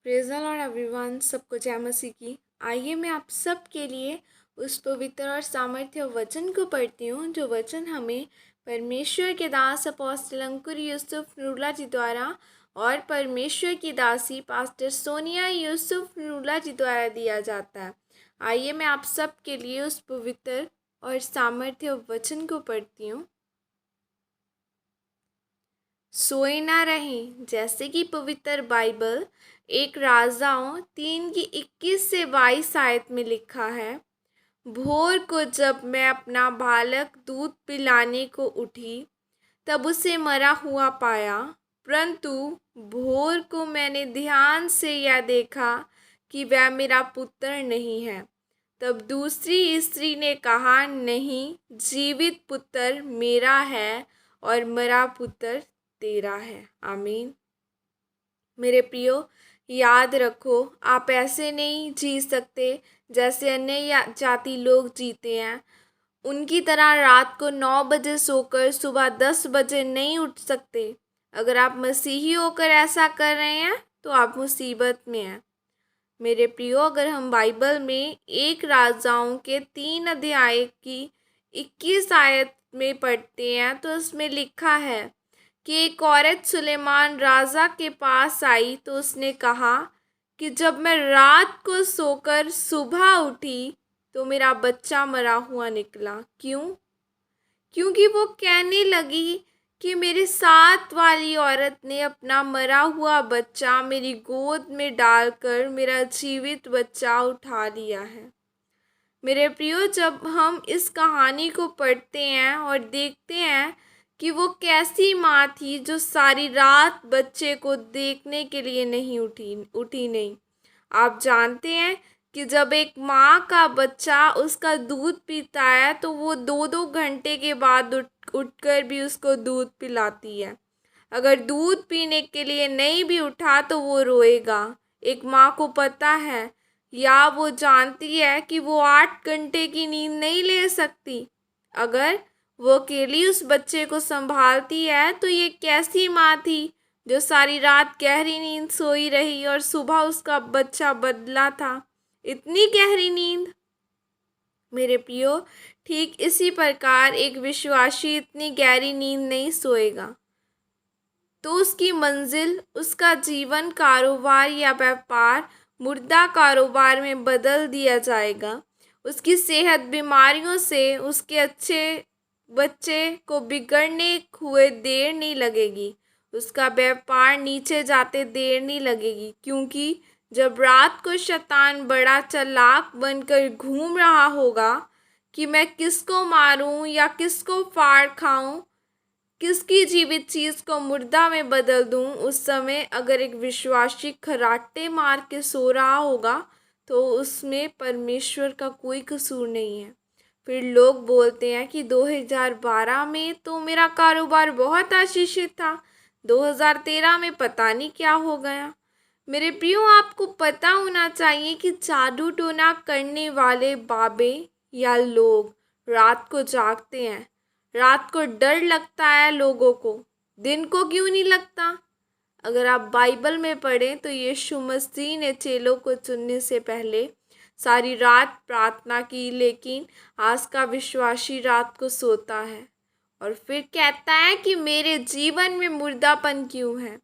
Praise the Lord everyone, सबको जय मसीह की। आइए मैं आप सब के लिए उस पवित्र और सामर्थ्य वचन को पढ़ती हूँ, जो वचन हमें परमेश्वर के दास अपोस्टल अंकुर यूसुफ नूरुल्लाह जी द्वारा और परमेश्वर की दासी पास्टर सोनिया यूसुफ नूरुल्लाह जी द्वारा दिया जाता है। आइए मैं आप सब के लिए उस पवित्र और सामर्थ्य वचन को पढ़ती हूँ। सोए ना रहें, जैसे कि पवित्र बाइबल एक राजाओं 3 की 21 से 22 आयत में लिखा है। भोर को जब मैं अपना बालक दूध पिलाने को उठी, तब उसे मरा हुआ पाया, परंतु भोर को मैंने ध्यान से यह देखा कि वह मेरा पुत्र नहीं है। तब दूसरी स्त्री ने कहा, नहीं, जीवित पुत्र मेरा है और मरा पुत्र तेरा है। आमीन। मेरे प्रियो, याद रखो, आप ऐसे नहीं जी सकते जैसे अन्य जाति लोग जीते हैं। उनकी तरह रात को 9 बजे सोकर सुबह 10 बजे नहीं उठ सकते। अगर आप मसीही होकर ऐसा कर रहे हैं तो आप मुसीबत में हैं। मेरे प्रियो, अगर हम बाइबल में एक राजाओं के 3 अध्याय की 21 आयत में पढ़ते हैं तो उसमें लिखा है कि एक औरत सुलेमान राजा के पास आई तो उसने कहा कि जब मैं रात को सोकर सुबह उठी तो मेरा बच्चा मरा हुआ निकला। क्यों? क्योंकि वो कहने लगी कि मेरे साथ वाली औरत ने अपना मरा हुआ बच्चा मेरी गोद में डालकर मेरा जीवित बच्चा उठा लिया है। मेरे प्रियो, जब हम इस कहानी को पढ़ते हैं और देखते हैं कि वो कैसी माँ थी जो सारी रात बच्चे को देखने के लिए नहीं उठी नहीं। आप जानते हैं कि जब एक माँ का बच्चा उसका दूध पीता है तो वो 2-2 घंटे के बाद उठकर भी उसको दूध पिलाती है। अगर दूध पीने के लिए नहीं भी उठा तो वो रोएगा। एक माँ को पता है या वो जानती है कि वो 8 घंटे की नींद नहीं ले सकती। अगर वो अकेली उस बच्चे को संभालती है तो ये कैसी माँ थी जो सारी रात गहरी नींद सोई रही और सुबह उसका बच्चा बदला था। इतनी गहरी नींद। मेरे प्रियो, ठीक इसी प्रकार एक विश्वासी इतनी गहरी नींद नहीं सोएगा तो उसकी मंजिल, उसका जीवन, कारोबार या व्यापार मुर्दा कारोबार में बदल दिया जाएगा। उसकी सेहत बीमारियों से उसके अच्छे बच्चे को बिगड़ने हुए देर नहीं लगेगी। उसका व्यापार नीचे जाते देर नहीं लगेगी, क्योंकि जब रात को शैतान बड़ा चालाक बनकर घूम रहा होगा कि मैं किसको मारूं या किसको फाड़ खाऊं, किसकी जीवित चीज़ को मुर्दा में बदल दूं, उस समय अगर एक विश्वासी खर्राटे मार के सो रहा होगा तो उसमें परमेश्वर का कोई कसूर नहीं है। फिर लोग बोलते हैं कि 2012 में तो मेरा कारोबार बहुत आशीषित था, 2013 में पता नहीं क्या हो गया। मेरे प्रियो, आपको पता होना चाहिए कि जादू टोना करने वाले बाबे या लोग रात को जागते हैं। रात को डर लगता है लोगों को, दिन को क्यों नहीं लगता? अगर आप बाइबल में पढ़ें तो यीशु मसीह ने चेलों को चुनने से पहले सारी रात प्रार्थना की, लेकिन आज का विश्वासी रात को सोता है और फिर कहता है कि मेरे जीवन में मुर्दापन क्यों है।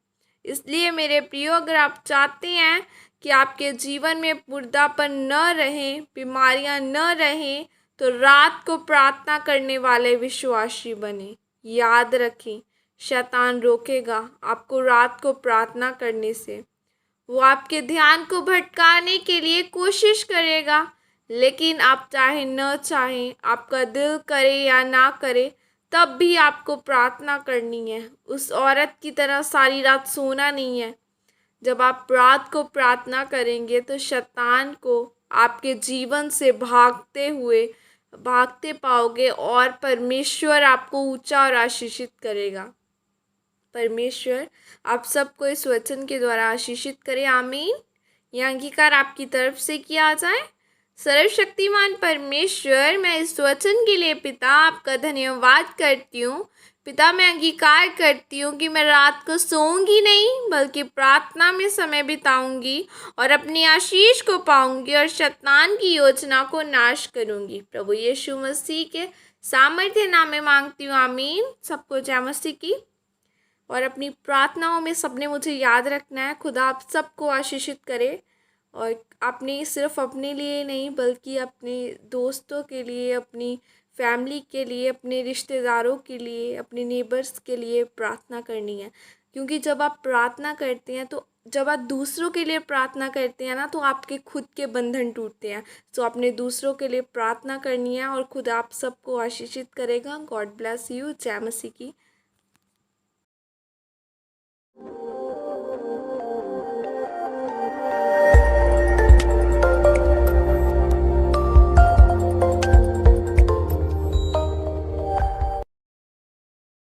इसलिए मेरे प्रियो, अगर आप चाहते हैं कि आपके जीवन में मुर्दापन न रहे, बीमारियां न रहें, तो रात को प्रार्थना करने वाले विश्वासी बने। याद रखें, शैतान रोकेगा आपको रात को प्रार्थना करने से। वो आपके ध्यान को भटकाने के लिए कोशिश करेगा, लेकिन आप चाहे न चाहें, आपका दिल करे या ना करे, तब भी आपको प्रार्थना करनी है। उस औरत की तरह सारी रात सोना नहीं है। जब आप रात को प्रार्थना करेंगे तो शैतान को आपके जीवन से भागते पाओगे और परमेश्वर आपको ऊंचा और आशीषित करेगा। परमेश्वर आप सबको इस वचन के द्वारा आशीषित करे। आमीन। यह अंगीकार आपकी तरफ से किया जाए। सर्वशक्तिमान परमेश्वर, मैं इस वचन के लिए पिता आपका धन्यवाद करती हूँ। पिता, मैं अंगीकार करती हूँ कि मैं रात को सोऊंगी नहीं बल्कि प्रार्थना में समय बिताऊंगी और अपनी आशीष को पाऊंगी और शैतान की योजना को नाश करूंगी। प्रभु यीशु मसीह के सामर्थ्य नाम में मांगती हूँ, आमीन। सबको जय मसीह की। और अपनी प्रार्थनाओं में सबने मुझे याद रखना है। खुदा आप सबको आशीषित करे और आपने सिर्फ अपने लिए नहीं बल्कि अपने दोस्तों के लिए, अपनी फैमिली के लिए, अपने रिश्तेदारों के लिए, अपने नेबर्स के लिए प्रार्थना करनी है। क्योंकि जब आप प्रार्थना करते हैं तो जब आप दूसरों के लिए प्रार्थना करते हैं ना तो आपके खुद के बंधन टूटते हैं। तो आपने दूसरों के लिए प्रार्थना करनी है और खुद आप सबको आशीषित करेगा। God bless you. जय मसीह की।